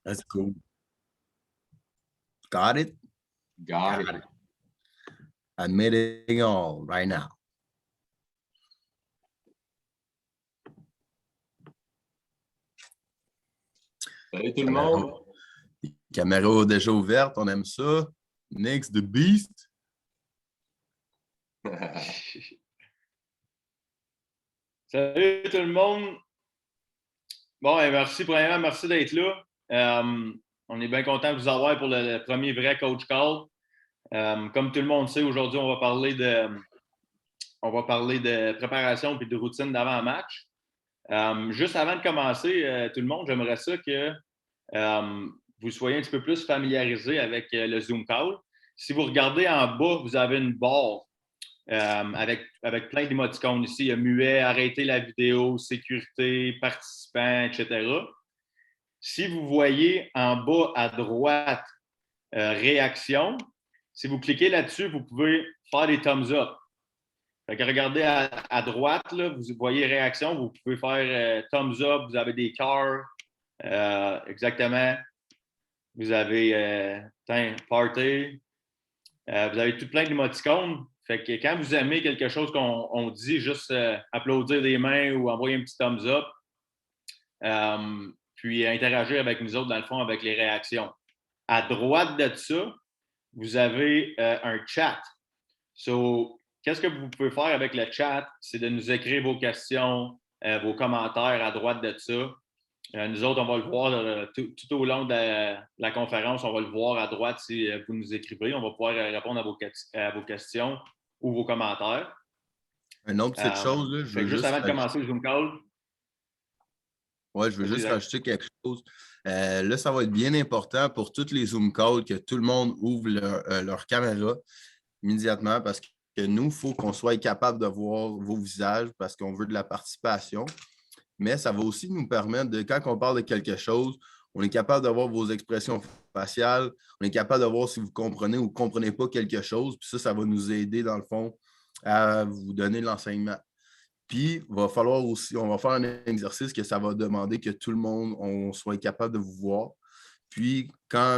That's cool. Got it? Got it. Got it. Admitting all right now. Salut tout le monde. Caméra déjà ouverte, on aime ça. Next, the beast. Salut tout le monde. Bon, merci, premièrement, merci d'être là. On est bien content de vous avoir pour le premier vrai coach call. Comme tout le monde sait, aujourd'hui, on va parler de préparation et de routine d'avant-match. Juste avant de commencer, tout le monde, j'aimerais ça que vous soyez un petit peu plus familiarisés avec le Zoom call. Si vous regardez en bas, vous avez une barre avec plein d'émoticônes ici. Il y a muet, arrêter la vidéo, sécurité, participants, etc. Si vous voyez en bas à droite réaction, si vous cliquez là-dessus, vous pouvez faire des thumbs up. Fait que regardez à droite, là, vous voyez réaction, vous pouvez faire thumbs up, vous avez des cœurs, exactement. Vous avez party, vous avez tout plein d'émoticônes. Fait que quand vous aimez quelque chose qu'on dit, juste applaudir des mains ou envoyer un petit thumbs up, puis interagir avec nous autres, dans le fond, avec les réactions. À droite de ça, vous avez un chat. So, qu'est-ce que vous pouvez faire avec le chat? C'est de nous écrire vos questions, vos commentaires à droite de ça. Nous autres, on va le voir tout au long de la conférence. On va le voir à droite si vous nous écrivez. On va pouvoir répondre à vos questions ou vos commentaires. Une autre petite chose, là, je veux juste avant de commencer le Zoom call. Ouais, je veux juste rajouter quelque chose. Là, ça va être bien important pour tous les Zoom calls que tout le monde ouvre leur caméra immédiatement parce que nous, il faut qu'on soit capable de voir vos visages parce qu'on veut de la participation. Mais ça va aussi nous permettre de, quand on parle de quelque chose, on est capable d'avoir vos expressions faciales, on est capable de voir si vous comprenez ou ne comprenez pas quelque chose. Puis ça va nous aider, dans le fond, à vous donner l'enseignement. Puis, il va falloir aussi, on va faire un exercice que ça va demander que tout le monde on soit capable de vous voir. Puis,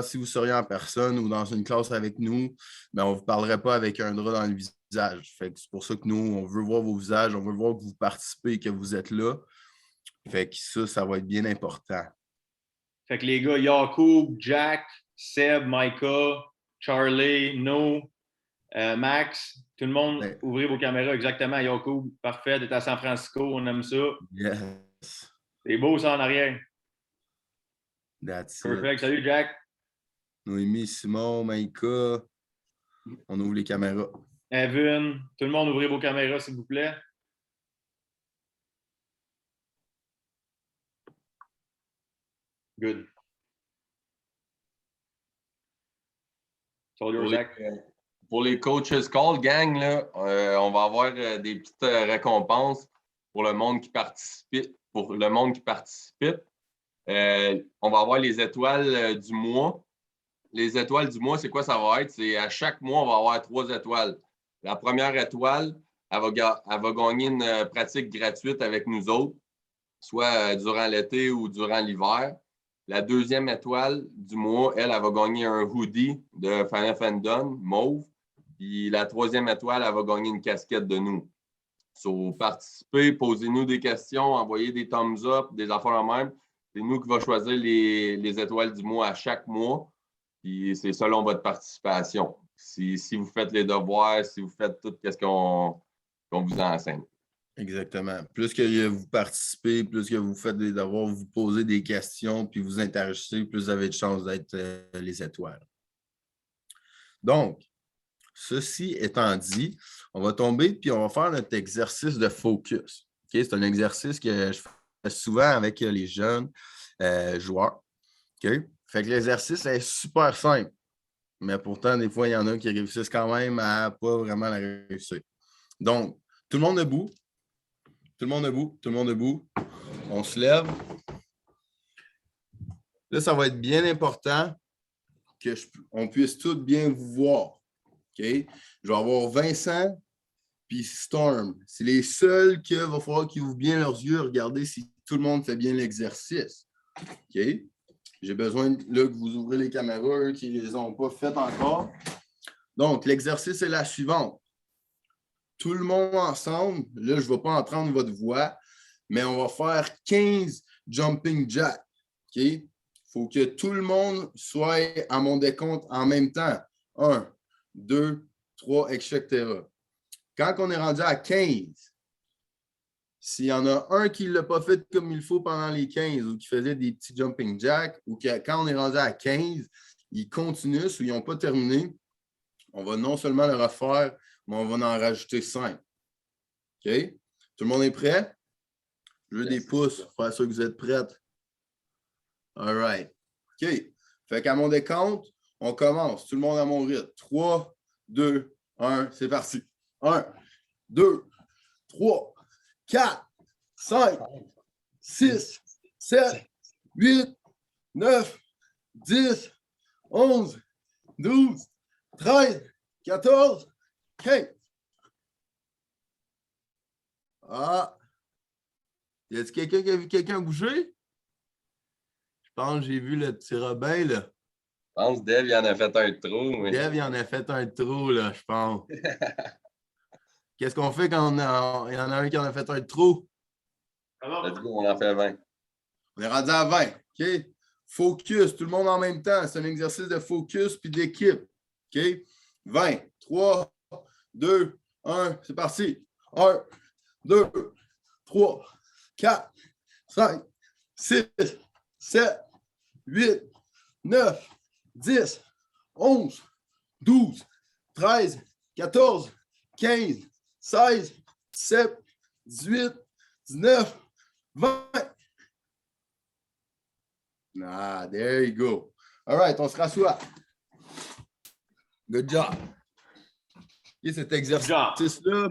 si vous seriez en personne ou dans une classe avec nous, bien, on ne vous parlerait pas avec un drap dans le visage. Fait que c'est pour ça que nous, on veut voir vos visages, on veut voir que vous participez, que vous êtes là. Fait que ça va être bien important. Fait que les gars, Yacoub, Jack, Seb, Micah, Charlie, No, Max, tout le monde, Ouais. ouvrez vos caméras exactement. Yacoub, parfait, t'es à San Francisco, on aime ça. Yes. C'est beau ça en arrière. That's Perfect. it. Salut Jack. Noémie, Simon, Maïka, on ouvre les caméras. Evan, tout le monde, ouvrez vos caméras, s'il vous plaît. Good. Pour les coaches call, gang, là, on va avoir des petites récompenses pour le monde qui participe. On va avoir les étoiles du mois. Les étoiles du mois, c'est quoi ça va être? C'est à chaque mois, on va avoir 3 étoiles. La première étoile, elle va gagner une pratique gratuite avec nous autres, soit durant l'été ou durant l'hiver. La deuxième étoile du mois, elle va gagner un hoodie de Final Fandom, mauve. Puis la troisième étoile, elle va gagner une casquette de nous. So, participez, posez-nous des questions, envoyez des thumbs up, des affaires en même. C'est nous qui va choisir les étoiles du mois à chaque mois. Puis c'est selon votre participation. Si vous faites les devoirs, si vous faites tout ce qu'on vous enseigne. Exactement. Plus que vous participez, plus que vous faites des devoirs, vous posez des questions, puis vous interagissez, plus vous avez de chances d'être les étoiles. Donc, ceci étant dit, on va tomber, puis on va faire notre exercice de focus. Okay? C'est un exercice que je fais souvent avec les jeunes joueurs. Okay? Fait que l'exercice est super simple, mais pourtant, des fois, il y en a qui réussissent quand même à pas vraiment la réussir. Donc, tout le monde debout. Tout le monde debout, tout le monde debout. On se lève. Là, ça va être bien important qu'on puisse tous bien vous voir. OK? Je vais avoir Vincent puis Storm. C'est les seuls qu'il va falloir qu'ils ouvrent bien leurs yeux, regarder si tout le monde fait bien l'exercice. OK? J'ai besoin là, que vous ouvrez les caméras, eux qui ne les ont pas faites encore. Donc, l'exercice est la suivante. Tout le monde ensemble, là, je ne vais pas entendre votre voix, mais on va faire 15 jumping jacks. OK? Il faut que tout le monde soit à mon décompte en même temps. 1, 2, 3, etc. Quand on est rendu à 15, s'il y en a un qui ne l'a pas fait comme il faut pendant les 15 ou qui faisait des petits jumping jacks ou que quand on est rendu à 15, ils continuent ou ils n'ont pas terminé, on va non seulement le refaire, mais on va en rajouter 5. OK? Tout le monde est prêt? Je veux des pouces pour faire sûr que vous êtes prêts. All right. OK. Fait qu'à mon décompte, on commence. Tout le monde à mon rythme. 3, 2, 1, c'est parti. 1, 2, 3, 4, 5, 6, 7, 8, 9, 10, 11, 12, 13, 14, 15. Ah! Y a-t-il quelqu'un qui a vu quelqu'un bouger? Je pense que j'ai vu le petit Robin, là. Je pense que Dave, il en a fait un trou. Mais... Dave, il en a fait un trou, là, je pense. Qu'est-ce qu'on fait quand il y en a un qui en a fait un trou? Let's go, on en fait 20. On est rendu à 20. OK? Focus, tout le monde en même temps. C'est un exercice de focus puis d'équipe. OK? 20. 3, 2, 1. C'est parti. 1, 2, 3, 4, 5, 6, 7, 8, 9, 10, 11, 12, 13, 14, 15, 16, 17, 18, 19, 20. Ah, there you go. All right, on se rassoit. Good job. Et cet exercice-là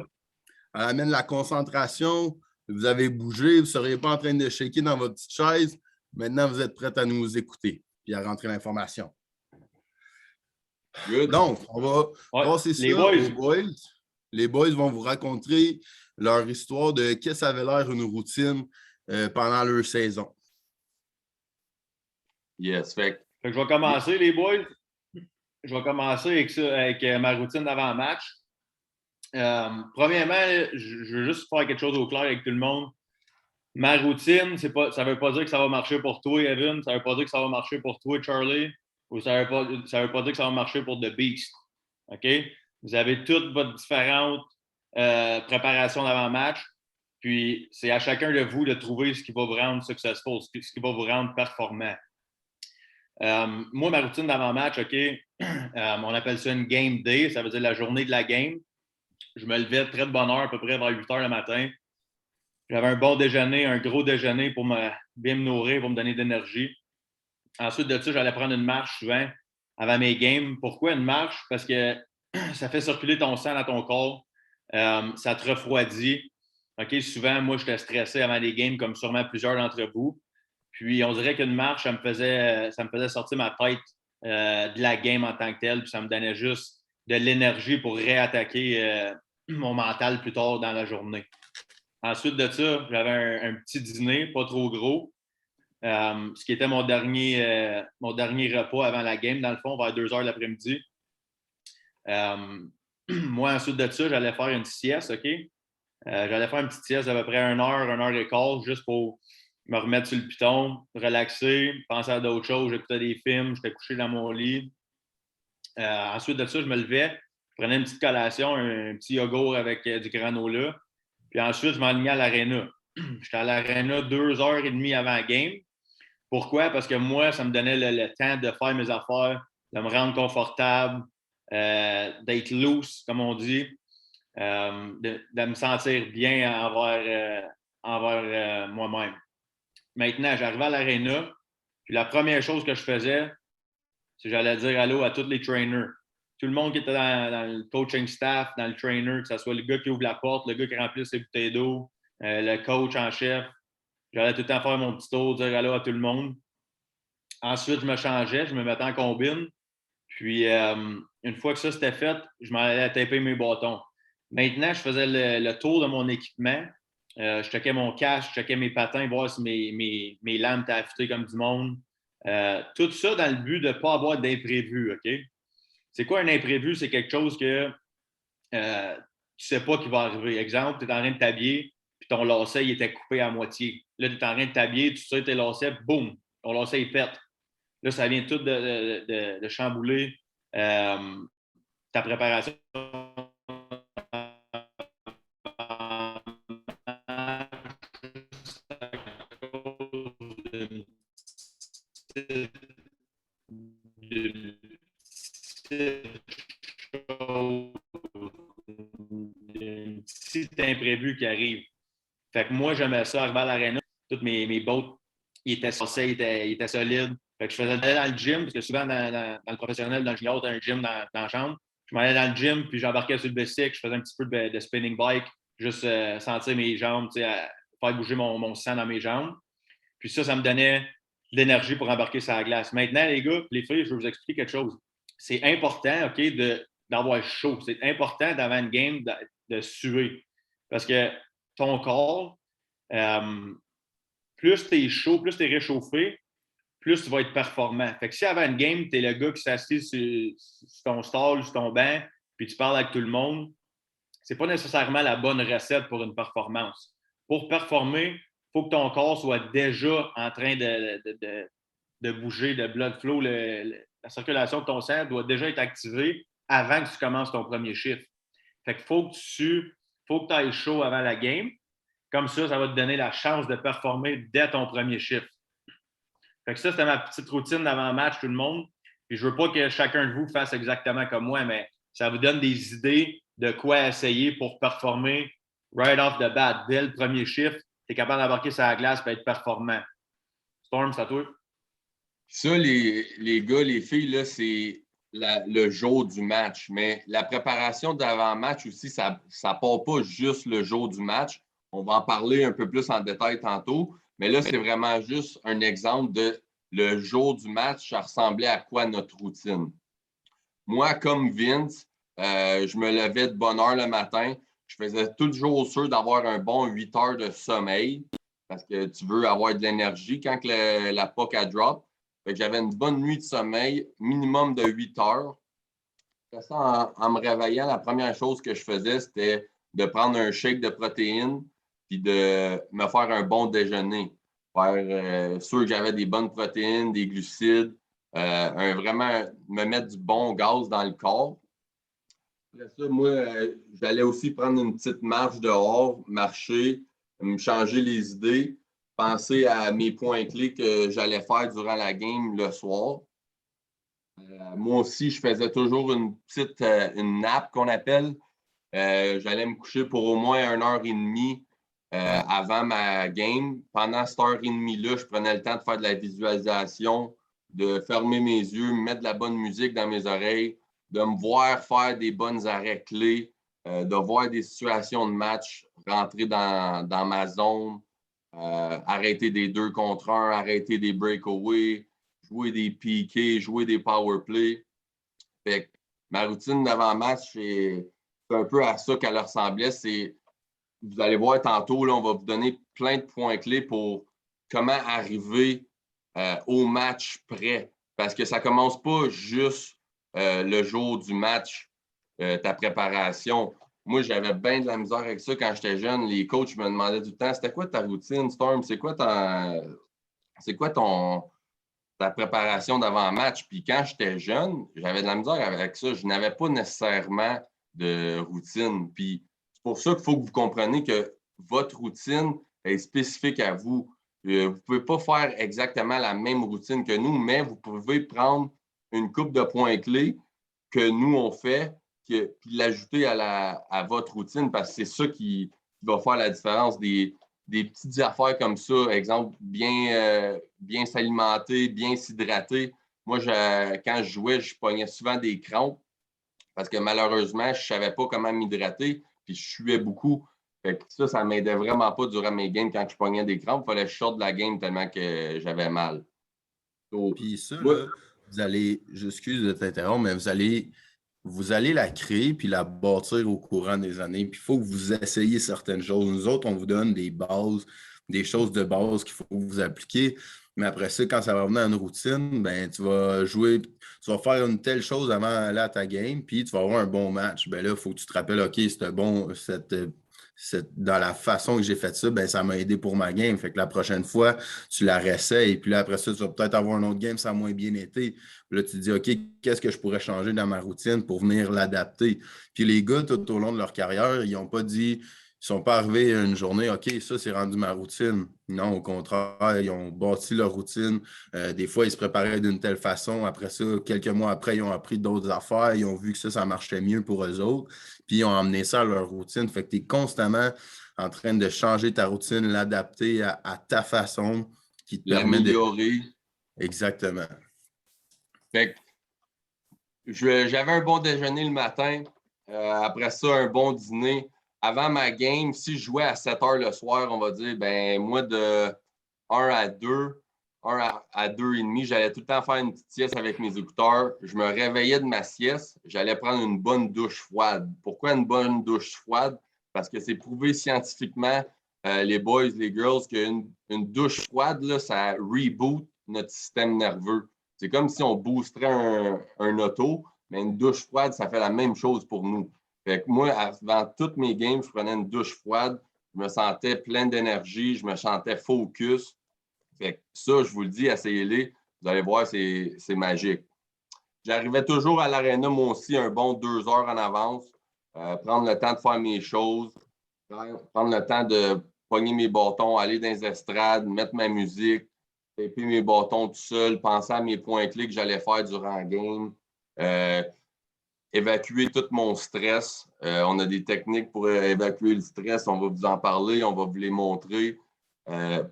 amène la concentration. Vous avez bougé, vous ne seriez pas en train de shaker dans votre petite chaise. Maintenant, vous êtes prêts à nous écouter et à rentrer l'information. Good. Donc, on va passer ça aux boys. Les boys vont vous raconter leur histoire de qu'est-ce que ça avait l'air une routine pendant leur saison. Yes, fait que je vais commencer, les boys. Je vais commencer avec ma routine d'avant-match. Premièrement, je veux juste faire quelque chose au clair avec tout le monde. Ma routine, ça ne veut pas dire que ça va marcher pour toi, Evan. Ça ne veut pas dire que ça va marcher pour toi, Charlie. Ou ça ne veut pas dire que ça va marcher pour The Beast. OK? Vous avez toutes votre différente préparation d'avant-match. Puis, c'est à chacun de vous de trouver ce qui va vous rendre successful, ce qui va vous rendre performant. Moi, ma routine d'avant-match, OK, on appelle ça une game day. Ça veut dire la journée de la game. Je me levais très de bonne heure, à peu près vers 8 heures le matin. J'avais un bon déjeuner, un gros déjeuner pour bien me nourrir, pour me donner de l'énergie. Ensuite de ça, j'allais prendre une marche souvent avant mes games. Pourquoi une marche? Parce que ça fait circuler ton sang dans ton corps. Ça te refroidit. OK, souvent, moi, j'étais stressé avant les games, comme sûrement plusieurs d'entre vous. Puis, on dirait qu'une marche, ça me faisait sortir ma tête de la game en tant que telle. Puis, ça me donnait juste de l'énergie pour réattaquer mon mental plus tard dans la journée. Ensuite de ça, j'avais un petit dîner, pas trop gros, ce qui était mon dernier repas avant la game, dans le fond, vers 2 heures l'après-midi. Moi, ensuite de ça, j'allais faire une sieste, OK? J'allais faire une petite sieste d'à peu près 1 heure et quart, juste pour me remettre sur le piton, relaxer, penser à d'autres choses. J'écoutais des films, j'étais couché dans mon lit. Ensuite de ça, je me levais, je prenais une petite collation, un petit yogourt avec du granola. Puis ensuite, je m'enlignais à l'aréna. J'étais à l'aréna 2h30 avant la game. Pourquoi? Parce que moi, ça me donnait le temps de faire mes affaires, de me rendre confortable, d'être loose, comme on dit, de me sentir bien envers moi-même. Maintenant, j'arrivais à l'aréna, puis la première chose que je faisais, c'est que j'allais dire allô à tous les trainers. Tout le monde qui était dans le coaching staff, dans le trainer, que ce soit le gars qui ouvre la porte, le gars qui remplit ses bouteilles d'eau, le coach en chef. J'allais tout le temps faire mon petit tour, dire allô à tout le monde. Ensuite, je me changeais, je me mettais en combine. Puis, une fois que ça c'était fait, je m'en allais taper mes bâtons. Maintenant, je faisais le tour de mon équipement. Je checkais mon cache, je checkais mes patins, voir si mes lames étaient affûtées comme du monde. Tout ça dans le but de ne pas avoir d'imprévu, OK? C'est quoi un imprévu? C'est quelque chose que tu ne sais pas qui va arriver. Exemple, tu es en train de t'habiller, puis ton lacet il était coupé à moitié. Là, tu es en train de t'habiller, tu sais tes lacets, boum, ton lacet il pète. Là, ça vient tout de chambouler ta préparation. Petit imprévu qui arrive. Fait que moi, j'aimais ça, arriver à l'aréna. Toutes mes bottes, ils étaient sourcés, ils étaient solides. Fait que je faisais dans le gym, parce que souvent, dans le professionnel, dans le junior, tu as un gym dans la chambre. Je m'en allais dans le gym, puis j'embarquais sur le bicycle, je faisais un petit peu de spinning bike, juste sentir mes jambes, faire bouger mon sang dans mes jambes. Puis ça me donnait de l'énergie pour embarquer sur la glace. Maintenant, les gars, les filles, je vais vous expliquer quelque chose. C'est important, OK, d'avoir chaud. C'est important d'avant une game de suer. Parce que ton corps, plus tu es chaud, plus tu es réchauffé, plus tu vas être performant. Fait que si avant une game, tu es le gars qui s'assied sur ton stall, sur ton banc, puis tu parles avec tout le monde, c'est pas nécessairement la bonne recette pour une performance. Pour performer, il faut que ton corps soit déjà en train de bouger, de blood flow. La circulation de ton sang doit déjà être activée avant que tu commences ton premier chiffre. Fait qu'il faut que tu ailles chaud avant la game. Comme ça va te donner la chance de performer dès ton premier chiffre. Fait que ça, c'était ma petite routine d'avant-match, tout le monde. Puis je veux pas que chacun de vous fasse exactement comme moi, mais ça vous donne des idées de quoi essayer pour performer right off the bat. Dès le premier chiffre, tu es capable d'embarquer sur la glace et être performant. Storm, c'est à toi? Ça, les gars, les filles, là, c'est le jour du match. Mais la préparation d'avant-match aussi, ça ne part pas juste le jour du match. On va en parler un peu plus en détail tantôt. Mais là, c'est vraiment juste un exemple de le jour du match, ça ressemblait à quoi notre routine. Moi, comme Vince, je me levais de bonne heure le matin. Je faisais toujours sûr d'avoir un bon 8 heures de sommeil parce que tu veux avoir de l'énergie quand la puck a drop. Fait que j'avais une bonne nuit de sommeil, minimum de 8 heures. En me réveillant, la première chose que je faisais, c'était de prendre un shake de protéines puis de me faire un bon déjeuner. Faire sûr que j'avais des bonnes protéines, des glucides, vraiment me mettre du bon gaz dans le corps. Après ça, moi, j'allais aussi prendre une petite marche dehors, marcher, me changer les idées, penser à mes points clés que j'allais faire durant la game le soir. Moi aussi, je faisais toujours une nap qu'on appelle. J'allais me coucher pour au moins 1h30 avant ma game. Pendant cette heure et demie-là, je prenais le temps de faire de la visualisation, de fermer mes yeux, mettre de la bonne musique dans mes oreilles, de me voir faire des bons arrêts clés, de voir des situations de match rentrer dans ma zone, arrêter des 2 contre 1, arrêter des breakaways, jouer des PK, jouer des power play. Fait que ma routine d'avant-match, c'est un peu à ça qu'elle ressemblait. Vous allez voir tantôt, là, on va vous donner plein de points clés pour comment arriver au match prêt. Parce que ça ne commence pas juste le jour du match, ta préparation. Moi, j'avais bien de la misère avec ça quand j'étais jeune. Les coachs me demandaient tout le temps, c'était quoi ta routine, Storm? C'est quoi ta préparation d'avant-match? Puis quand j'étais jeune, j'avais de la misère avec ça. Je n'avais pas nécessairement de routine. Puis c'est pour ça qu'il faut que vous compreniez que votre routine est spécifique à vous. Vous ne pouvez pas faire exactement la même routine que nous, mais vous pouvez prendre une coupe de points clés que nous, on fait, puis l'ajouter à votre routine, parce que c'est ça qui va faire la différence. Des petites affaires comme ça, exemple, bien s'alimenter, bien s'hydrater. Moi, quand je jouais, je pognais souvent des crampes parce que malheureusement, je ne savais pas comment m'hydrater, puis je suais beaucoup. Fait que ça ne m'aidait vraiment pas durant mes games quand je pognais des crampes. Il fallait que je sorte de la game tellement que j'avais mal. Puis ça, là, vous allez, j'excuse de t'interrompre, mais vous allez la créer puis la bâtir au courant des années. Puis il faut que vous essayiez certaines choses. Nous autres, on vous donne des bases des choses de base qu'il faut vous appliquer. Mais après ça, quand ça va venir à une routine, ben, tu vas jouer, tu vas faire une telle chose avant d'aller à ta game, puis tu vas avoir un bon match. Ben là, il faut que tu te rappelles, OK, c'était bon, dans la façon que j'ai fait ça, ben, ça m'a aidé pour ma game. Fait que la prochaine fois, tu la réessayes, et puis là, après ça, tu vas peut-être avoir un autre game, ça a moins bien été. Puis là, tu te dis, OK, qu'est-ce que je pourrais changer dans ma routine pour venir l'adapter? Puis les gars, tout au long de leur carrière, ils n'ont pas dit, ils ne sont pas arrivés une journée, OK, ça, c'est rendu ma routine. Non, au contraire, ils ont bâti leur routine. Des fois, ils se préparaient d'une telle façon. Après ça, quelques mois après, ils ont appris d'autres affaires. Ils ont vu que ça marchait mieux pour eux autres. Puis, ils ont amené ça à leur routine. Fait que tu es constamment en train de changer ta routine, l'adapter à ta façon qui te permet de... L'améliorer. Exactement. Fait que j'avais un bon déjeuner le matin. Après ça, un bon dîner. Avant ma game, si je jouais à 7 heures le soir, on va dire, ben moi, de 1 à 2, 1 à 2 et demi, j'allais tout le temps faire une petite sieste avec mes écouteurs. Je me réveillais de ma sieste, j'allais prendre une bonne douche froide. Pourquoi une bonne douche froide? Parce que c'est prouvé scientifiquement, les boys, les girls, qu'une douche froide, là, ça reboot notre système nerveux. C'est comme si on boosterait un auto, mais une douche froide, ça fait la même chose pour nous. Fait que moi, avant toutes mes games, je prenais une douche froide, je me sentais plein d'énergie, je me sentais focus. Fait que ça, je vous le dis, essayez-les. Vous allez voir, c'est magique. J'arrivais toujours à l'aréna, moi aussi, un bon 2 heures en avance, prendre le temps de faire mes choses, prendre le temps de pogner mes bâtons, aller dans les estrades, mettre ma musique, taper mes bâtons tout seul, penser à mes points clés que j'allais faire durant le game, évacuer tout mon stress. On a des techniques pour évacuer le stress, on va vous en parler, on va vous les montrer.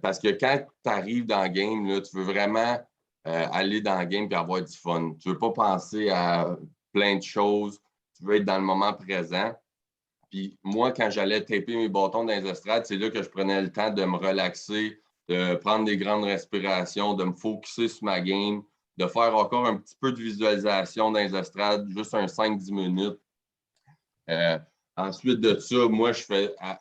Parce que quand tu arrives dans le game, là, tu veux vraiment aller dans le game et avoir du fun. Tu ne veux pas penser à plein de choses. Tu veux être dans le moment présent. Puis moi, quand j'allais taper mes bâtons dans les estrades, c'est là que je prenais le temps de me relaxer, de prendre des grandes respirations, de me focusser sur ma game, de faire encore un petit peu de visualisation dans les estrades, juste un 5-10 minutes. Ensuite de ça, moi,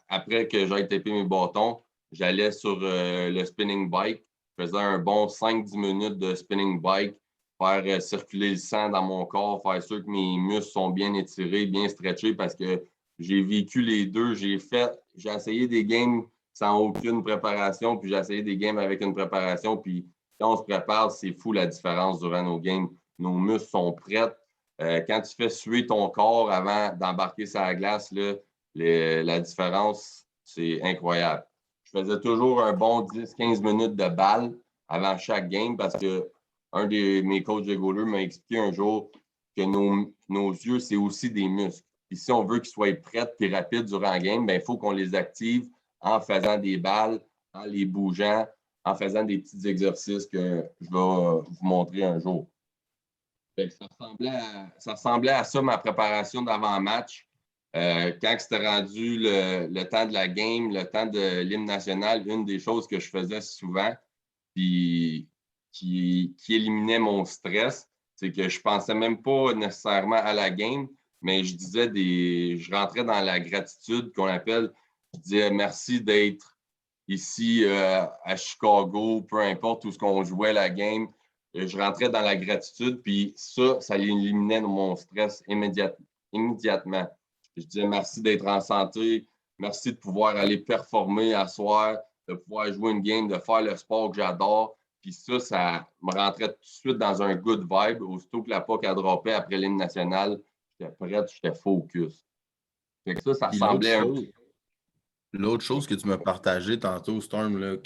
après que j'aille taper mes bâtons, j'allais sur le spinning bike. Je faisais un bon 5-10 minutes de spinning bike, faire circuler le sang dans mon corps, faire sûr que mes muscles sont bien étirés, bien stretchés parce que j'ai vécu les deux. J'ai essayé des games sans aucune préparation, puis j'ai essayé des games avec une préparation. Puis quand on se prépare, c'est fou la différence durant nos games. Nos muscles sont prêts. Quand tu fais suer ton corps avant d'embarquer sur la glace, là, la différence, c'est incroyable. Je faisais toujours un bon 10-15 minutes de balle avant chaque game parce que un de mes coachs de goaler m'a expliqué un jour que nos yeux, c'est aussi des muscles. Puis si on veut qu'ils soient prêts et rapides durant la game, il faut qu'on les active en faisant des balles, en les bougeant, en faisant des petits exercices que je vais vous montrer un jour. Ça ressemblait à ça, ma préparation d'avant-match. Quand c'était rendu le temps de la game, le temps de l'hymne national, une des choses que je faisais souvent, puis qui éliminait mon stress, c'est que je ne pensais même pas nécessairement à la game, mais je rentrais dans la gratitude qu'on appelle, je disais merci d'être ici à Chicago, peu importe où ce qu'on jouait la game. Je rentrais dans la gratitude, puis ça éliminait mon stress immédiatement. Je disais merci d'être en santé, merci de pouvoir aller performer à soir, de pouvoir jouer une game, de faire le sport que j'adore. Puis ça me rentrait tout de suite dans un good vibe. Aussitôt que la POC a droppé après l'hymne national, j'étais prêt, j'étais focus. Fait que ça ressemblait un peu. L'autre chose que tu m'as partagé tantôt, Storm, là,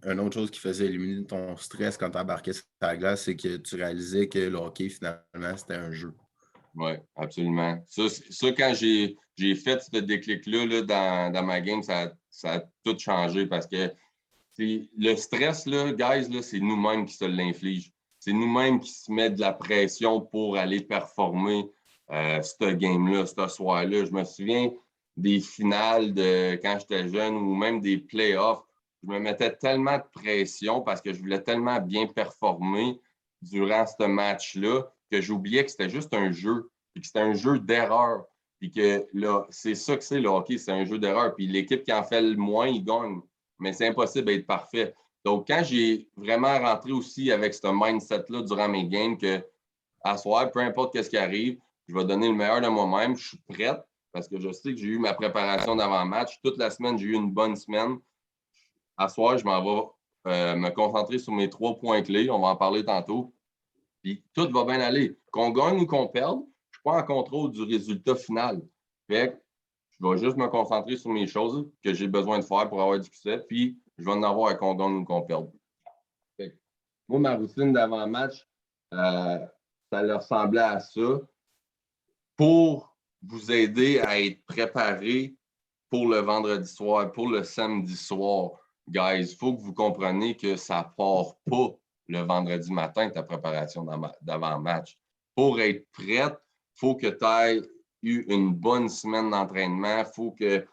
une autre chose qui faisait éliminer ton stress quand tu embarquais sur la glace, c'est que tu réalisais que le hockey, finalement, c'était un jeu. Oui, absolument. Ça quand j'ai fait ce déclic-là là, dans ma game, ça a tout changé parce que le stress, là, guys, là, c'est nous-mêmes qui se l'inflige. C'est nous-mêmes qui se met de la pression pour aller performer ce game-là, ce soir-là. Je me souviens des finales de quand j'étais jeune ou même des playoffs. Je me mettais tellement de pression parce que je voulais tellement bien performer durant ce match-là que j'oubliais que c'était juste un jeu, puis que c'était un jeu d'erreur. Puis que là, c'est ça que c'est le hockey, c'est un jeu d'erreur. Puis l'équipe qui en fait le moins, il gagne. mais c'est impossible d'être parfait. Donc, quand j'ai vraiment rentré aussi avec ce mindset-là durant mes games, que à soir, peu importe ce qui arrive, je vais donner le meilleur de moi-même, je suis prête parce que je sais que j'ai eu ma préparation d'avant-match. Toute la semaine, j'ai eu une bonne semaine. À soir, je m'en vais me concentrer sur mes 3 points clés. On va en parler tantôt. Puis tout va bien aller. Qu'on gagne ou qu'on perde, je ne suis pas en contrôle du résultat final. Fait que je vais juste me concentrer sur mes choses que j'ai besoin de faire pour avoir du succès. Puis je vais en avoir qu'on gagne ou qu'on perde. Fait que, moi, ma routine d'avant-match, ça leur ressemblait à ça pour vous aider à être préparé pour le vendredi soir, pour le samedi soir. Guys, il faut que vous compreniez que ça ne part pas le vendredi matin, ta préparation d'avant-match. Pour être prête, il faut que tu aies eu une bonne semaine d'entraînement. Il faut que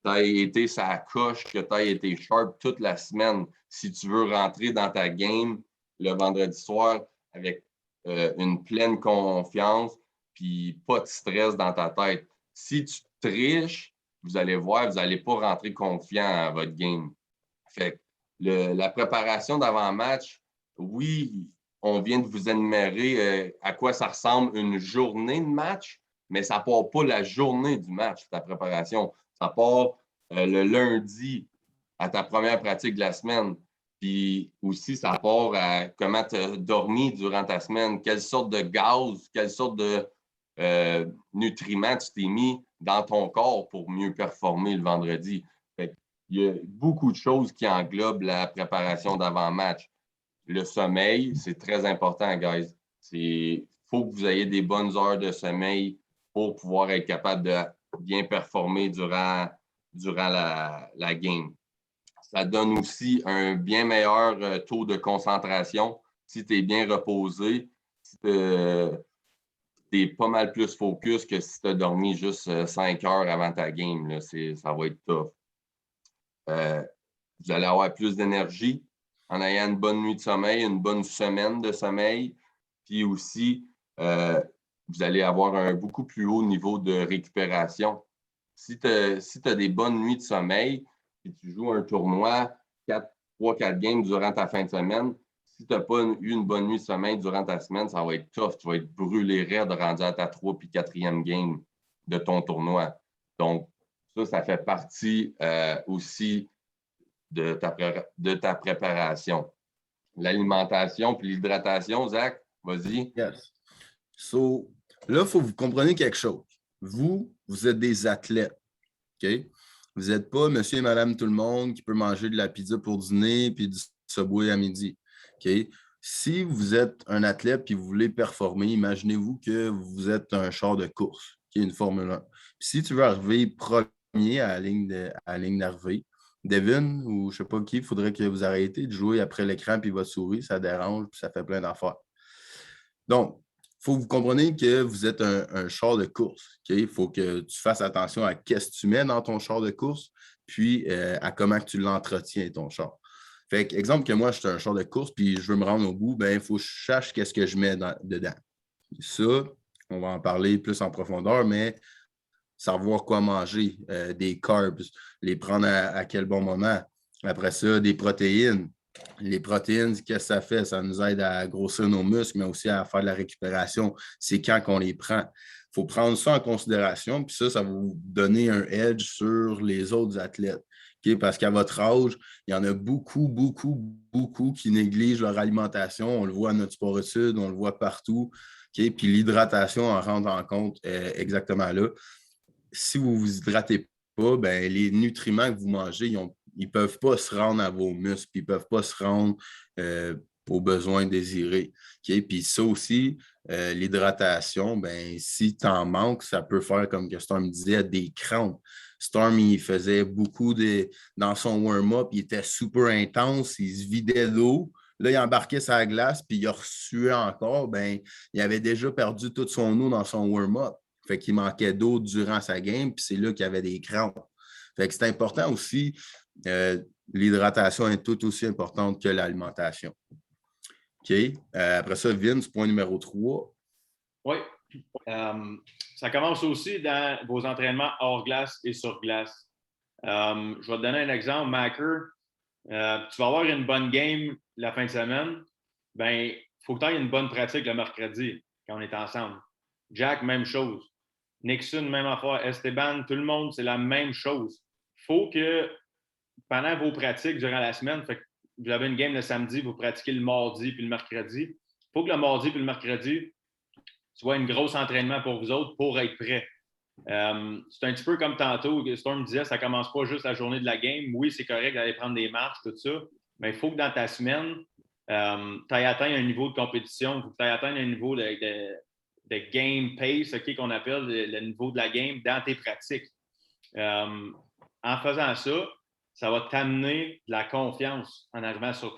tu aies été sa coche, que tu aies été sharp toute la semaine si tu veux rentrer dans ta game le vendredi soir avec une pleine confiance puis pas de stress dans ta tête. Si tu triches, vous allez voir, vous n'allez pas rentrer confiant à votre game. Fait que la préparation d'avant-match, oui, on vient de vous énumérer à quoi ça ressemble une journée de match, mais ça ne part pas la journée du match, ta préparation. Ça part le lundi à ta première pratique de la semaine. Puis aussi, ça part à comment tu as dormi durant ta semaine, quelle sorte de gaz, quelle sorte de nutriments tu t'es mis dans ton corps pour mieux performer le vendredi. Fait il y a beaucoup de choses qui englobent la préparation d'avant-match. Le sommeil, c'est très important, guys. Il faut que vous ayez des bonnes heures de sommeil pour pouvoir être capable de bien performer durant la game. Ça donne aussi un bien meilleur taux de concentration. Si tu es bien reposé, si tu es pas mal plus focus que si tu as dormi juste 5 heures avant ta game. Là, ça va être tough. Vous allez avoir plus d'énergie en ayant une bonne nuit de sommeil, une bonne semaine de sommeil. Puis aussi, vous allez avoir un beaucoup plus haut niveau de récupération. Si tu as des bonnes nuits de sommeil, puis tu joues un tournoi, 3-4 games durant ta fin de semaine, si tu n'as pas eu une bonne nuit de sommeil durant ta semaine, ça va être tough. Tu vas être brûlé raide rendu à ta 3 puis 4e game de ton tournoi. Donc, ça fait partie aussi de ta préparation. L'alimentation puis l'hydratation, Zach, vas-y. Yes. So, là, il faut que vous compreniez quelque chose. Vous êtes des athlètes. OK? Vous n'êtes pas monsieur et madame tout le monde qui peut manger de la pizza pour dîner puis du Subway à midi. OK? Si vous êtes un athlète et vous voulez performer, imaginez-vous que vous êtes un char de course, qui est une Formule 1. Puis si tu veux arriver premier à la ligne d'arrivée, Devin ou je ne sais pas qui, il faudrait que vous arrêtiez de jouer après l'écran puis votre souris, ça dérange puis ça fait plein d'affaires. Donc, il faut que vous compreniez que vous êtes un char de course. Okay? Il faut que tu fasses attention à ce que tu mets dans ton char de course, puis à comment tu l'entretiens, ton char. Fait que, exemple que moi, je suis un char de course, puis je veux me rendre au bout, il faut que je sache qu'est-ce que je mets dedans. Ça, on va en parler plus en profondeur, mais savoir quoi manger, des carbs, les prendre à quel bon moment. Après ça, des protéines. Les protéines, qu'est-ce que ça fait? Ça nous aide à grossir nos muscles, mais aussi à faire de la récupération. C'est quand qu'on les prend. Il faut prendre ça en considération, puis ça va vous donner un edge sur les autres athlètes. Okay? Parce qu'à votre âge, il y en a beaucoup, beaucoup, beaucoup qui négligent leur alimentation. On le voit à notre sport-études, on le voit partout. Okay? Puis l'hydratation en rentre en compte exactement là. Si vous ne vous hydratez pas, les nutriments que vous mangez, ils ne peuvent pas se rendre à vos muscles, puis ils ne peuvent pas se rendre aux besoins désirés. Okay? Puis ça aussi, l'hydratation, si tu en manques, ça peut faire, comme que Storm disait, des crampes. Storm, il faisait beaucoup dans son warm-up, il était super intense, il se vidait d'eau. Là, il embarquait sa glace, puis il reçuait encore. Il avait déjà perdu toute son eau dans son warm-up. Fait qu'il manquait d'eau durant sa game, puis c'est là qu'il y avait des crampes. Fait que c'est important aussi. L'hydratation est tout aussi importante que l'alimentation. OK. Après ça, Vince, point numéro 3. Oui. Ça commence aussi dans vos entraînements hors glace et sur glace. Je vais te donner un exemple. Macker, tu vas avoir une bonne game la fin de semaine, ben il faut que tu aies une bonne pratique le mercredi quand on est ensemble. Jack, même chose. Nixon, même affaire. Esteban, tout le monde, c'est la même chose. Il faut que pendant vos pratiques durant la semaine, fait que vous avez une game le samedi, vous pratiquez le mardi puis le mercredi. Il faut que le mardi puis le mercredi soit un gros entraînement pour vous autres pour être prêts. C'est un petit peu comme tantôt, Storm disait, ça ne commence pas juste la journée de la game. Oui, c'est correct d'aller prendre des marches, tout ça, mais il faut que dans ta semaine, tu ailles atteindre un niveau de compétition, il faut que tu ailles atteindre un niveau de game pace, okay, qu'on appelle le niveau de la game dans tes pratiques. En faisant ça, ça va t'amener de la confiance en arrivant sur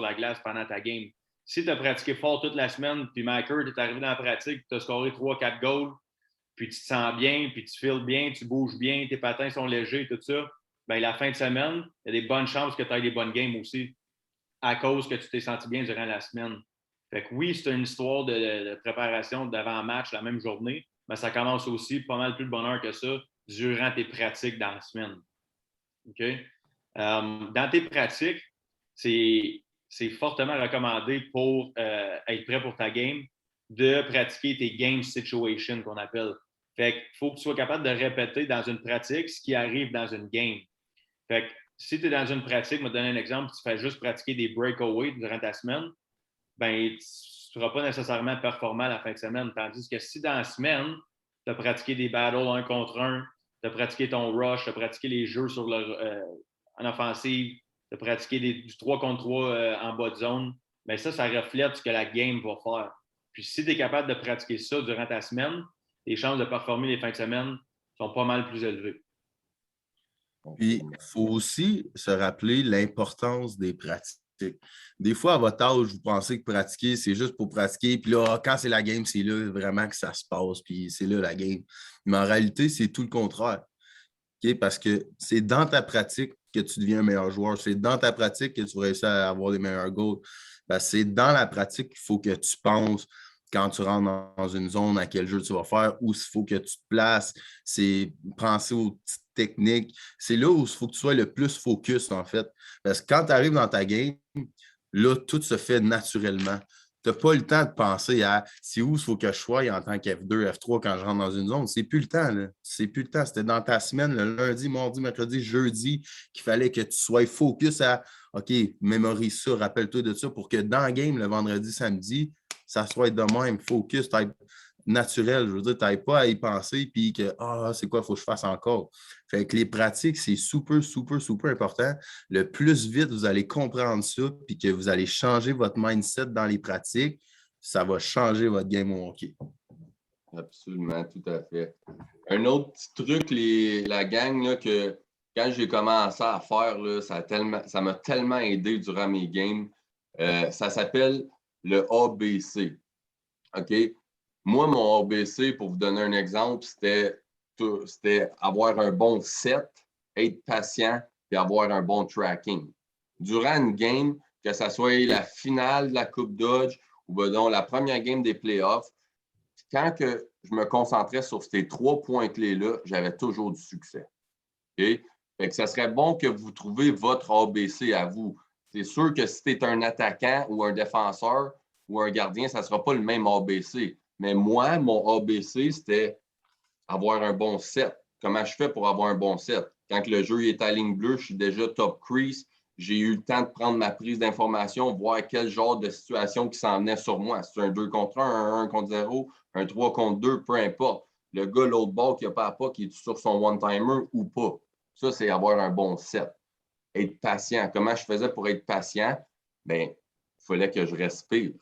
la glace pendant ta game. Si tu as pratiqué fort toute la semaine, puis Maker, tu es arrivé dans la pratique, tu as scoré 3-4 goals, puis tu te sens bien, puis tu files bien, tu bouges bien, tes patins sont légers, tout ça, bien, la fin de semaine, il y a des bonnes chances que tu aies des bonnes games aussi, à cause que tu t'es senti bien durant la semaine. Fait que oui, c'est une histoire de préparation d'avant-match la même journée, mais ça commence aussi pas mal plus de bonheur que ça durant tes pratiques dans la semaine. OK? Dans tes pratiques, c'est fortement recommandé pour être prêt pour ta game de pratiquer tes game situations qu'on appelle. Fait qu'il faut que tu sois capable de répéter dans une pratique ce qui arrive dans une game. Fait que si tu es dans une pratique, je vais te donner un exemple, tu fais juste pratiquer des breakaways durant ta semaine, ben tu ne seras pas nécessairement performant à la fin de semaine. Tandis que si dans la semaine, tu as pratiqué des battles 1 contre 1, tu as pratiqué ton rush, tu as pratiqué les jeux en offensive, tu as pratiqué du 3 contre 3 en bas de zone, bien ça reflète ce que la game va faire. Puis si tu es capable de pratiquer ça durant ta semaine, les chances de performer les fins de semaine sont pas mal plus élevées. Puis, il faut aussi se rappeler l'importance des pratiques. Des fois, à votre âge, vous pensez que pratiquer, c'est juste pour pratiquer. Puis là, quand c'est la game, c'est là vraiment que ça se passe. Puis c'est là la game. Mais en réalité, c'est tout le contraire. Okay? Parce que c'est dans ta pratique que tu deviens un meilleur joueur. C'est dans ta pratique que tu réussis à avoir des meilleurs goals. C'est dans la pratique qu'il faut que tu penses quand tu rentres dans une zone, à quel jeu tu vas faire, où il faut que tu te places, c'est penser aux petites techniques. C'est là où il faut que tu sois le plus focus, en fait. Parce que quand tu arrives dans ta game, là, tout se fait naturellement. Tu n'as pas le temps de penser à c'est où il faut que je sois en tant qu'F2, F3 quand je rentre dans une zone. C'est plus le temps. Là. C'est plus le temps. C'était dans ta semaine, le lundi, mardi, mercredi, jeudi, qu'il fallait que tu sois focus à OK, mémorise ça, rappelle-toi de ça pour que dans le game, le vendredi, samedi, ça soit de même, focus, type naturel. Je veux dire, tu n'ailles pas à y penser puis que c'est quoi, il faut que je fasse encore. Fait que les pratiques, c'est super, super, super important. Le plus vite vous allez comprendre ça puis que vous allez changer votre mindset dans les pratiques, ça va changer votre game au hockey. Absolument, tout à fait. Un autre petit truc, la gang, là, que quand j'ai commencé à faire, là, ça m'a tellement aidé durant mes games. Ça s'appelle le ABC. OK? Moi, mon ABC, pour vous donner un exemple, c'était avoir un bon set, être patient et avoir un bon tracking. Durant une game, que ce soit la finale de la Coupe Dodge ou la première game des playoffs, quand que je me concentrais sur ces 3 points clés-là, j'avais toujours du succès. Okay? Fait que ça serait bon que vous trouviez votre ABC à vous. C'est sûr que si tu es un attaquant ou un défenseur ou un gardien, ça ne sera pas le même ABC. Mais moi, mon ABC, c'était avoir un bon set. Comment je fais pour avoir un bon set? Quand le jeu est à ligne bleue, je suis déjà top crease. J'ai eu le temps de prendre ma prise d'information, voir quel genre de situation qui s'en venait sur moi. C'est un 2 contre 1, un 1 contre 0, un 3 contre 2, peu importe. Le gars, l'autre bord qui n'a pas à pas, qui est sur son one-timer ou pas. Ça, c'est avoir un bon set. Être patient. Comment je faisais pour être patient? Bien, il fallait que je respire.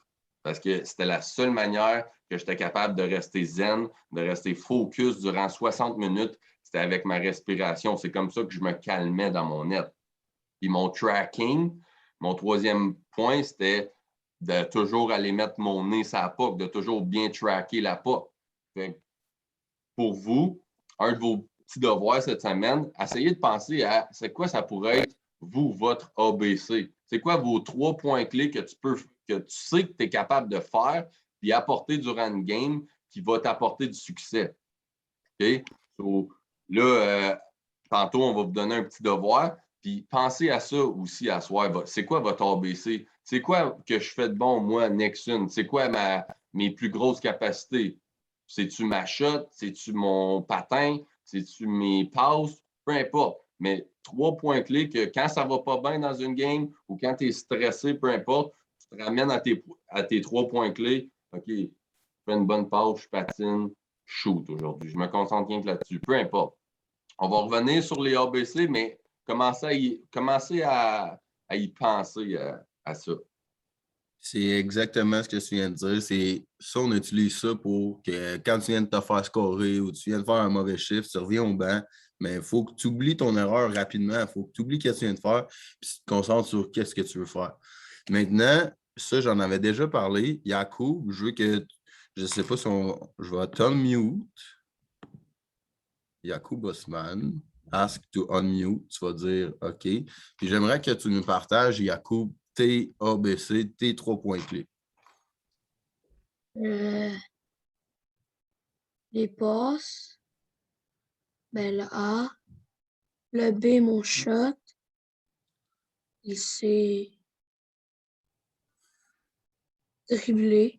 Parce que c'était la seule manière que j'étais capable de rester zen, de rester focus durant 60 minutes. C'était avec ma respiration. C'est comme ça que je me calmais dans mon net. Puis mon tracking, mon troisième point, c'était de toujours aller mettre mon nez sur la puck, de toujours bien tracker la puck. Pour vous, un de vos petits devoirs cette semaine, essayez de penser à c'est quoi ça pourrait être, vous, votre ABC. C'est quoi vos 3 points clés que tu sais que tu es capable de faire puis apporter durant une game qui va t'apporter du succès. OK? So, là, tantôt, on va vous donner un petit devoir. Puis pensez à ça aussi à soir. C'est quoi votre ABC? C'est quoi que je fais de bon, moi, Nexon? C'est quoi mes plus grosses capacités? C'est-tu ma shot? C'est-tu mon patin? C'est-tu mes passes? Peu importe. Mais 3 points clés que quand ça va pas bien dans une game ou quand tu es stressé, peu importe, tu te ramènes à tes 3 points clés. OK, je fais une bonne passe, je patine, je shoot aujourd'hui. Je me concentre bien là-dessus. Peu importe. On va revenir sur les ABC, mais commencez à y penser à ça. C'est exactement ce que tu viens de dire. C'est ça, on utilise ça pour que quand tu viens de te faire scorer ou tu viens de faire un mauvais chiffre, tu reviens au banc. Mais il faut que tu oublies ton erreur rapidement. Il faut que tu oublies ce que tu viens de faire puis tu te concentres sur qu'est-ce que tu veux faire. Maintenant, ça, j'en avais déjà parlé. Yacoub, je veux que. Je ne sais pas si je vais t'unmute. Yacoub Osman. Ask to unmute. Tu vas dire OK. Puis j'aimerais que tu nous partages, Yacoub, tes ABC, tes 3 points clés. Les passes. Ben, le A. Le B, mon shot. Le C. Dribbler.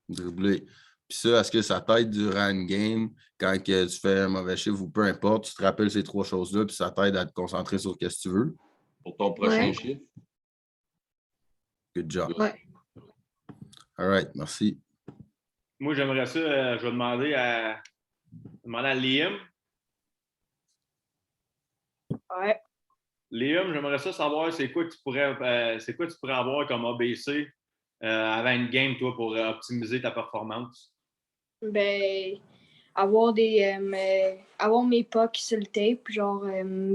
Dribbler. Puis ça, est-ce que ça t'aide durant une game, quand que tu fais un mauvais chiffre ou peu importe, tu te rappelles ces 3 choses-là, puis ça t'aide à te concentrer sur ce que tu veux? Pour ton prochain chiffre. Good job. Ouais. All right, merci. Moi, j'aimerais ça, je vais demander à Liam. Ouais. Liam, j'aimerais ça savoir c'est quoi tu pourrais avoir comme ABC avant une game, toi, pour optimiser ta performance? Ben, avoir mes pucks sur le tape, genre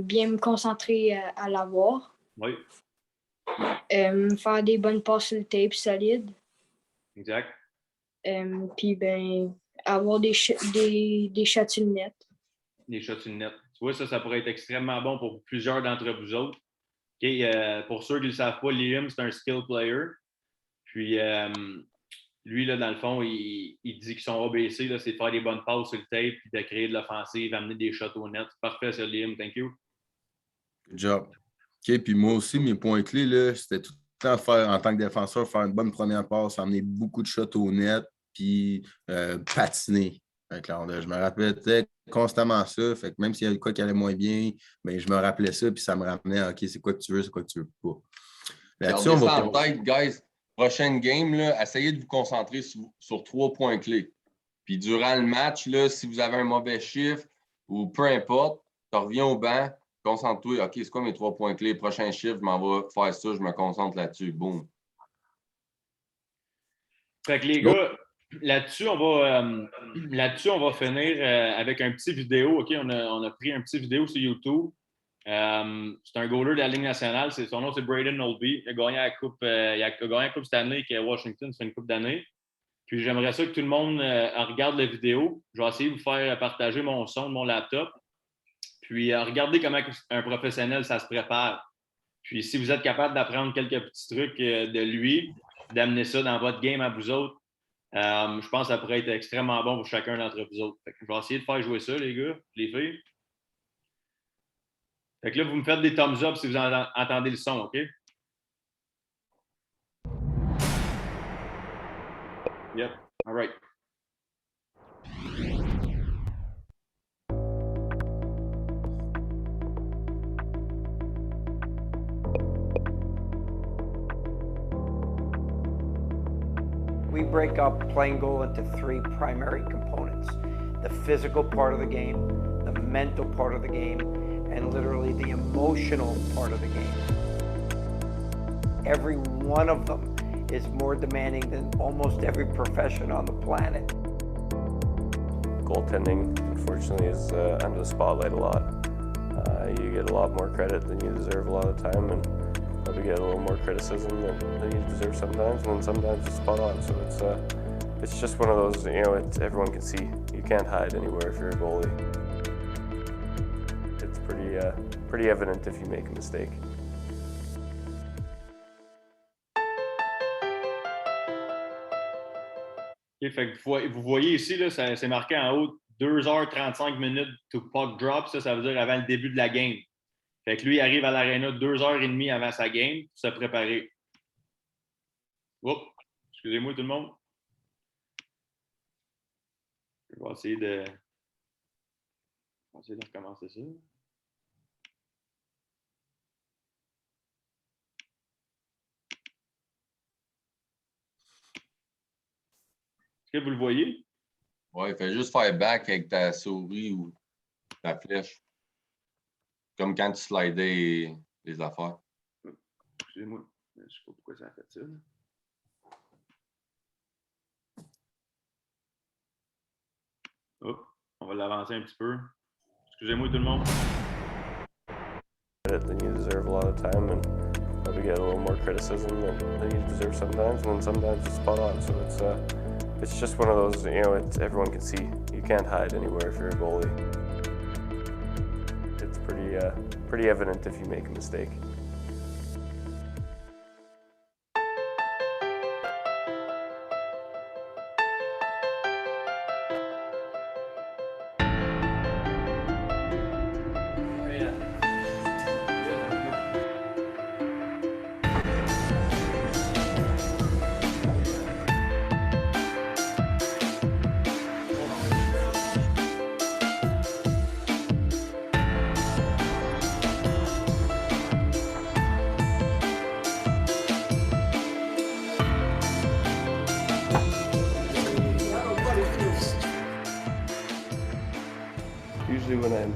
bien me concentrer à l'avoir. Oui. Faire des bonnes passes sur le tape solides. Exact. Puis ben avoir des shots sur le net. Des shots sur le net. Tu vois, ça pourrait être extrêmement bon pour plusieurs d'entre vous autres. Okay, pour ceux qui ne le savent pas, Liam, c'est un skill player. Puis lui, là, dans le fond, il dit que son ABC, là, c'est de faire des bonnes passes sur le tape, puis de créer de l'offensive, amener des shots au net. Parfait, ça, Liam. Thank you. Good job. OK, puis moi aussi, mes points clés, là, c'était tout le temps faire, en tant que défenseur, faire une bonne première passe, amener beaucoup de shots au net, puis patiner avec la rondelle. Je me répétais constamment ça. Fait que même s'il y avait quoi qui allait moins bien, ben, je me rappelais ça, puis ça me ramenait à OK, c'est quoi que tu veux, c'est quoi que tu veux pas. Là-dessus, on va en tête, guys. Prochaine game, là, essayez de vous concentrer sur 3 points clés. Puis durant le match, là, si vous avez un mauvais chiffre ou peu importe, tu reviens au banc, concentre-toi. OK, c'est quoi mes 3 points clés? Prochain chiffre, je m'en vais faire ça, je me concentre là-dessus. Boum. Fait que les gars, là-dessus, on va finir avec un petit vidéo. OK, on a pris un petit vidéo sur YouTube. C'est un goaler de la Ligue nationale. Son nom, c'est Braden Oldby. Il a gagné la Coupe Stanley qui est à Washington. Ça fait une coupe d'années. Puis j'aimerais ça que tout le monde regarde la vidéo. Je vais essayer de vous faire partager mon son de mon laptop. Puis regardez comment un professionnel, ça se prépare. Puis si vous êtes capable d'apprendre quelques petits trucs de lui, d'amener ça dans votre game à vous autres, je pense que ça pourrait être extrêmement bon pour chacun d'entre vous autres. Fait que je vais essayer de faire jouer ça, les gars, les filles. Fait que là, vous me faites des thumbs up si vous entendez le son, OK? Yep. All right. We break up playing goal into 3 primary components: the physical part of the game, the mental part of the game, and literally the emotional part of the game. Every one of them is more demanding than almost every profession on the planet. Goaltending, unfortunately, is under the spotlight a lot. You get a lot more credit than you deserve a lot of the time, and probably get a little more criticism than you deserve sometimes, and then sometimes it's spot on. So it's just one of those, everyone can see. You can't hide anywhere if you're a goalie. It's pretty evident if you make a mistake. Okay, fait que vous voyez ici, là, c'est marqué en haut 2h35 minutes to puck drop. Ça veut dire avant le début de la game. Fait que lui, il arrive à l'aréna 2h30 avant sa game pour se préparer. Oups! Excusez-moi tout le monde. Je vais essayer de recommencer ça. Est-ce que vous le voyez? Oui, fais juste faire back avec ta souris ou ta flèche. Comme quand tu slidais les affaires. Excusez-moi, je ne sais pas pourquoi ça a fait ça. Oh, on va l'avancer un petit peu. Excusez-moi tout le monde. Then you deserve a lot of time and probably get a little more criticism than you deserve sometimes, and then sometimes it's spot on. So it's just one of those, you know, everyone can see. You can't hide anywhere if you're a goalie. It's pretty evident if you make a mistake. Usually when I'm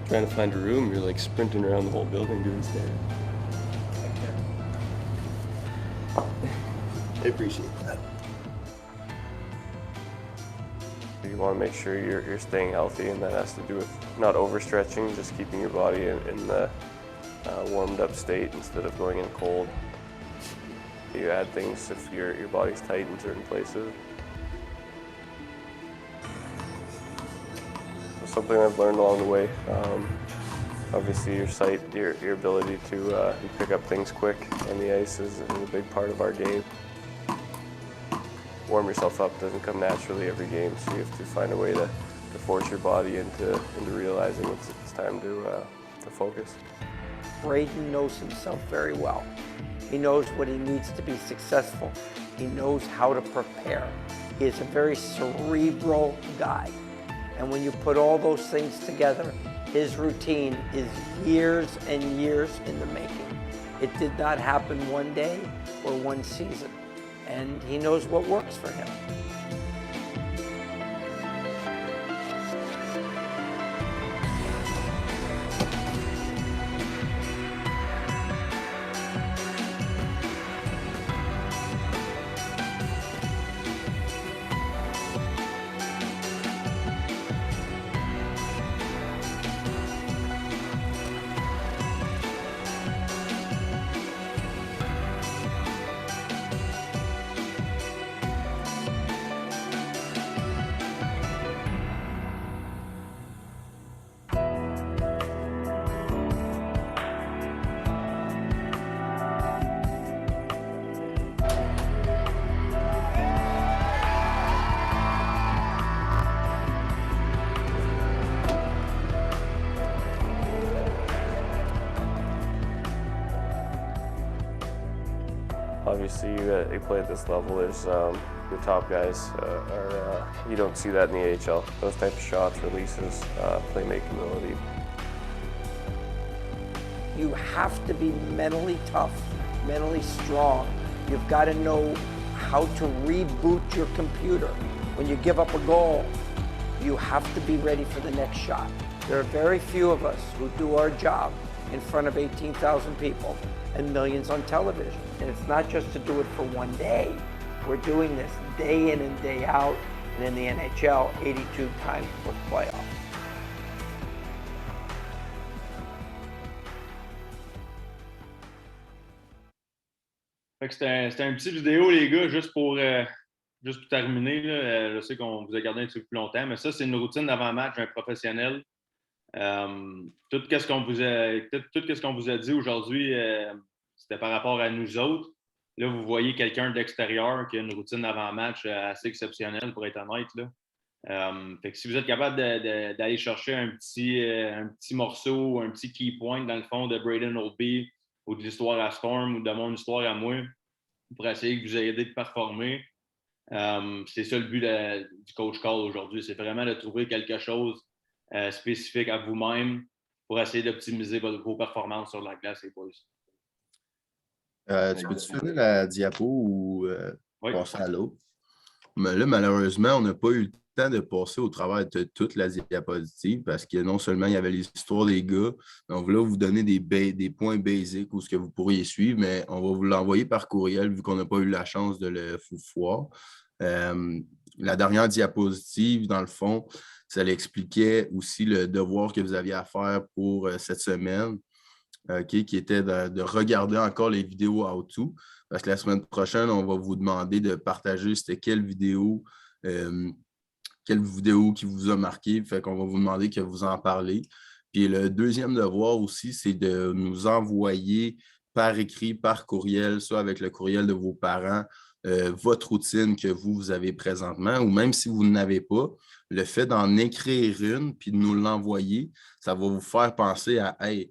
trying to find a room, you're like sprinting around the whole building doing stairs. I appreciate that. You want to make sure you're staying healthy, and that has to do with not overstretching, just keeping your body in the warmed up state instead of going in cold. You add things if your body's tight in certain places. Something I've learned along the way. Obviously, your sight, your ability to pick up things quick on the ice is a big part of our game. Warm yourself up doesn't come naturally every game, so you have to find a way to force your body into realizing it's time to focus. Braden knows himself very well. He knows what he needs to be successful. He knows how to prepare. He is a very cerebral guy. And when you put all those things together, his routine is years and years in the making. It did not happen one day or one season. And he knows what works for him. Obviously, you play at this level. There's the top guys you don't see that in the AHL. Those type of shots, releases, playmaking ability. You have to be mentally tough, mentally strong. You've got to know how to reboot your computer. When you give up a goal, you have to be ready for the next shot. There are very few of us who do our job in front of 18,000 people and millions on television. And it's not just to do it for one day. We're doing this day in and day out, and in the NHL, 82 times per playoff. Fait que c'était un petit vidéo, les gars, juste pour terminer. Là, je sais qu'on vous a gardé un petit peu plus longtemps, mais ça, c'est une routine d'avant-match d'un professionnel. Tout ce qu'on vous a dit aujourd'hui, c'était par rapport à nous autres. Là, vous voyez quelqu'un d'extérieur qui a une routine d'avant-match assez exceptionnelle, pour être honnête. Là. Fait que si vous êtes capable d'aller chercher un petit morceau, un petit key point dans le fond de Braden Holtby ou de l'histoire à Storm ou de mon histoire à moi pour essayer de vous aider de performer, c'est ça le but du Coach Call aujourd'hui. C'est vraiment de trouver quelque chose spécifique à vous-même pour essayer d'optimiser vos performances sur la glace, les boys. Tu peux-tu finir la diapo ou Oui. passer à l'autre? Mais là, malheureusement, on n'a pas eu le temps de passer au travers de toute la diapositive parce que non seulement il y avait l'histoire des gars, donc là, vous donnez des points basiques ou ce que vous pourriez suivre, mais on va vous l'envoyer par courriel vu qu'on n'a pas eu la chance de le foufoir. La dernière diapositive, dans le fond, ça l'expliquait aussi le devoir que vous aviez à faire pour cette semaine. Qui était de regarder encore les vidéos how-to. Parce que la semaine prochaine, on va vous demander de partager c'était quelle vidéo qui vous a marqué. Fait qu'on va vous demander que vous en parlez. Puis le deuxième devoir aussi, c'est de nous envoyer par écrit, par courriel, soit avec le courriel de vos parents, votre routine que vous avez présentement, ou même si vous n'avez pas, le fait d'en écrire une puis de nous l'envoyer, ça va vous faire penser à hey,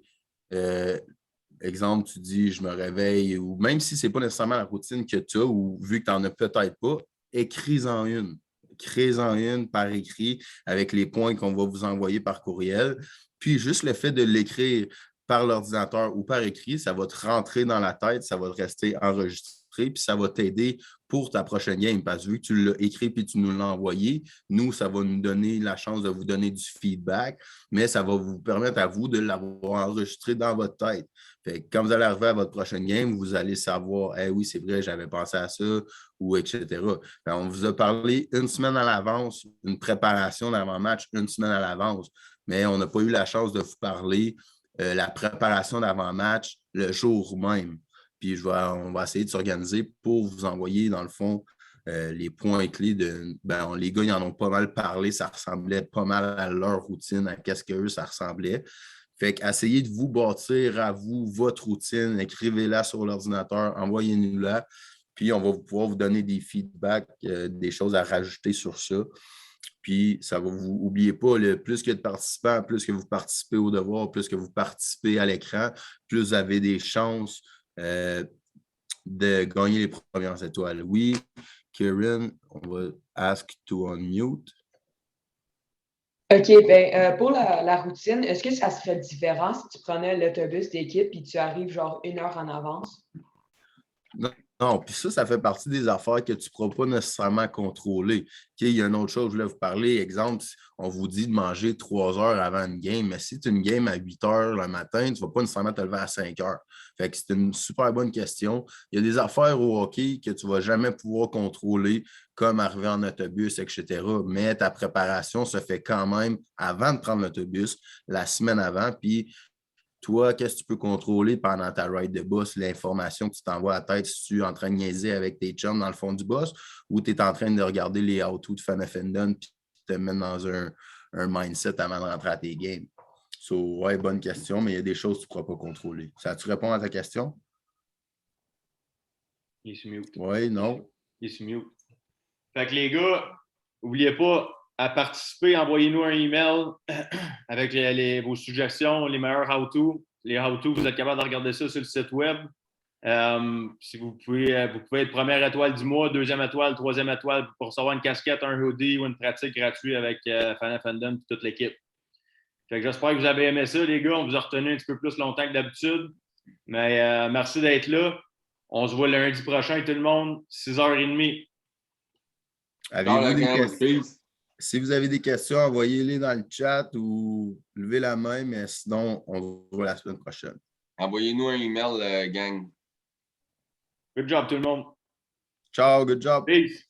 exemple, tu dis je me réveille, ou même si ce n'est pas nécessairement la routine que tu as, ou vu que tu n'en as peut-être pas, écris-en une. Créez-en une par écrit avec les points qu'on va vous envoyer par courriel. Puis juste le fait de l'écrire par l'ordinateur ou par écrit, ça va te rentrer dans la tête, ça va te rester enregistré, puis ça va t'aider pour ta prochaine game. Parce que vu que tu l'as écrit puis tu nous l'as envoyé, nous, ça va nous donner la chance de vous donner du feedback, mais ça va vous permettre à vous de l'avoir enregistré dans votre tête. Fait que quand vous allez arriver à votre prochaine game, vous allez savoir, oui, c'est vrai, j'avais pensé à ça, ou etc. Fait, on vous a parlé une semaine à l'avance, une préparation d'avant-match une semaine à l'avance, mais on n'a pas eu la chance de vous parler la préparation d'avant-match le jour même. Puis on va essayer de s'organiser pour vous envoyer, dans le fond, les points clés les gars, ils en ont pas mal parlé, ça ressemblait pas mal à leur routine, à qu'est-ce qu'eux, ça ressemblait. Fait qu'essayez de vous bâtir à vous votre routine, écrivez-la sur l'ordinateur, envoyez-nous-la, puis on va pouvoir vous donner des feedbacks, des choses à rajouter sur ça. Puis, ça va vous oubliez pas, plus qu'il y a de participants, plus que vous participez au devoir, plus que vous participez à l'écran, plus vous avez des chances de gagner les premières étoiles. Oui, Kieran, on va ask to unmute. OK, pour la routine, est-ce que ça serait différent si tu prenais l'autobus d'équipe et tu arrives genre 1 heure en avance? Non, puis ça fait partie des affaires que tu ne pourras pas nécessairement contrôler. Il y a une autre chose, je voulais vous parler. Exemple, on vous dit de manger 3 heures avant une game, mais si tu as une game à 8 heures le matin, tu ne vas pas nécessairement te lever à 5 heures. Fait que c'est une super bonne question. Il y a des affaires au hockey que tu ne vas jamais pouvoir contrôler, comme arriver en autobus, etc. Mais ta préparation se fait quand même avant de prendre l'autobus, la semaine avant, puis toi, qu'est-ce que tu peux contrôler pendant ta ride de bus, l'information que tu t'envoies à la tête si tu es en train de niaiser avec tes chums dans le fond du bus ou tu es en train de regarder les how-to de Fan of Fandom puis te mettre dans un mindset avant de rentrer à tes games. So, ouais, bonne question, mais il y a des choses que tu ne pourras pas contrôler. Ça, tu réponds à ta question? Il est sur mute. Oui, non. Il est sur mute. Fait que les gars, n'oubliez pas à participer, envoyez-nous un email avec vos suggestions, les meilleurs how-to. Les how-to, vous êtes capable de regarder ça sur le site web. Si vous pouvez être première étoile du mois, deuxième étoile, troisième étoile pour recevoir une casquette, un hoodie ou une pratique gratuite avec Fan of Fandom et toute l'équipe. Fait que j'espère que vous avez aimé ça, les gars. On vous a retenu un petit peu plus longtemps que d'habitude. Mais merci d'être là. On se voit lundi prochain, tout le monde, 6h30. Avez-vous des questions? Si vous avez des questions, envoyez-les dans le chat ou levez la main, mais sinon, on se voit la semaine prochaine. Envoyez-nous un email, gang. Good job, tout le monde. Ciao, good job. Peace.